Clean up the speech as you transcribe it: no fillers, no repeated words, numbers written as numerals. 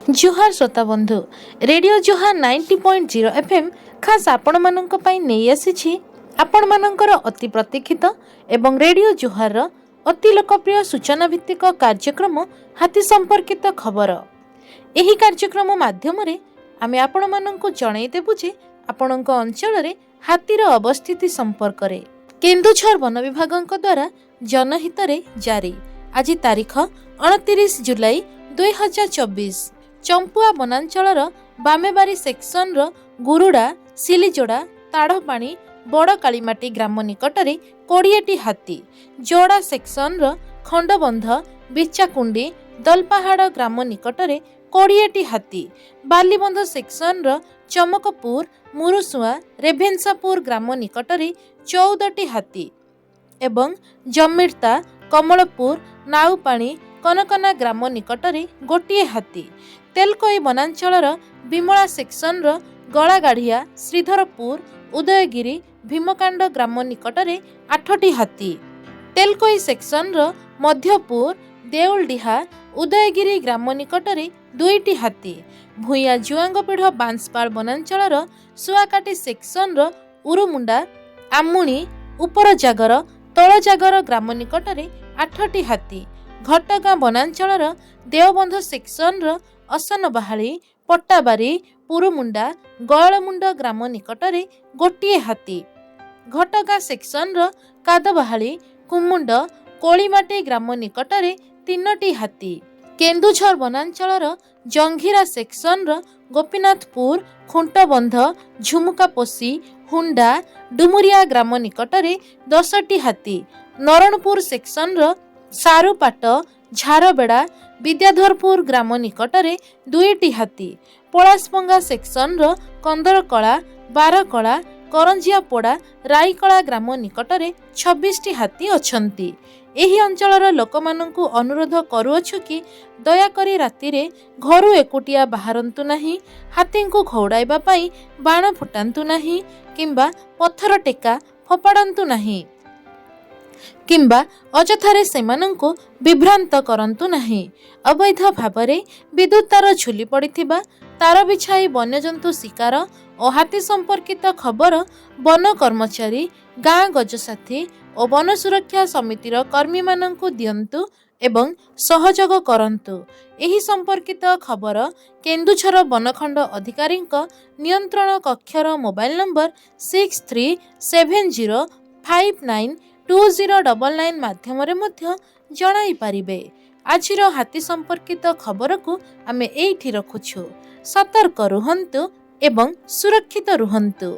जुहार श्रोता बंधु रेडियो जुहार 90.0 FM खास आपण मानक पई नै आसीछि आपण मानकर अति प्रतीक्षित एवं रेडियो जुहार अति लोकप्रिय सूचना भित्तिक कार्यक्रम हाथी संपर्कित खबर। एही कार्यक्रम माध्यम रे आमे आपण मानक जणाई देबु जे आपणक अंचल रे हाथीर अवस्थिति संपर्क रे केन्दुझर वन विभागक द्वारा जनहित रे जारी। आज तारीख 29 जुलाई 2024 चंपुआ वनांचल बामेबारी सेक्शन गुरुड़ा सिलीजोड़ा ताड़पाणी बड़ कालीमाटी ग्राम निकटरे 20टी हाथी जोड़ा सेक्शन खंडबंध बिचाकुंडी दलपहाड़ ग्राम निकटरे 20टी हाथी बालीबंध सेक्शन चमकपुर मुरुसुआ रेभेन्सापुर ग्राम निकटरे 14टी हाथी एवं जमिरता कमलपुर नाउपाणी कनकना ग्राम निकटरे गोटिए हाथी तेलकोई वनांचल विमला सेक्शन गलागाढ़िया श्रीधरपुर उदयगिरी भीमकांड ग्राम निकटरे 8टी हाथी तेलकोई सेक्शन मध्यपुर देउलडीहा उदयगिरी ग्राम निकटरे 2टी हाथी भूया जुआंगपीढ़ बांसपाड़ वनांचल सुआकाटी सेक्शन उरुमुंडा आमुणी उपर जागर तल जागर ग्राम निकटरे 8टी हाथी घटगां वनांचल देवबंध सेक्शन असनबाहाली पट्टाबारी पुरुमुंडा गयलमुंड ग्राम निकटरे गोटिए हाथी घटगां सेक्शन कादबाहाली कुमुंड कोलीमाटी ग्राम निकटरे 3टी हाथी केन्दुझर वनांचल जंघिरा सेक्शन गोपीनाथपुर खुंटबंध झुमुकापोसी हुंडा डुमुरिया ग्राम निकटरे 10टी हाथी नरणपुर सेक्शन सारुपाट झारबेड़ा विद्याधरपुर ग्राम निकटरे 2टी हाथी पलासपंगा सेक्शन कंदरकला बारकला करंजियापोड़ा राईकला ग्राम निकटरे 26टी हाथी अछंती। एही अंचलर लोकमानंकु अनुरोध करूअछु कि दयाकरी रातिरे घरु एकुटिया बाहरंतु नाही, हाथींकु घौड़ाइबा पई बाण फुटांतु नाही किंबा पत्थर टेका फोपाडंतु नाही किंबा अजथारे सेमानंकु विभ्रांत करंतु नाही। अवैध भावरे विद्युत तार झुली पड़िथिबा तार बिछाई वन्यजंतु शिकार और हाथी संपर्कित खबर वन कर्मचारी गाँ गजसाथी और वन सुरक्षा समितिर कर्मी मानंकु दियंतु एवं सहयोग करंतु। एही संपर्कित खबर केन्दुझर वनखंड अधिकारी नियंत्रण कक्षर मोबाइल नंबर 6370592099 माध्यम जणाई पारिबे। आजिर हाथी संपर्कित खबर को आमे एठी रखुछु। सतर्क रुहंतु एवं सुरक्षित रुहंतु।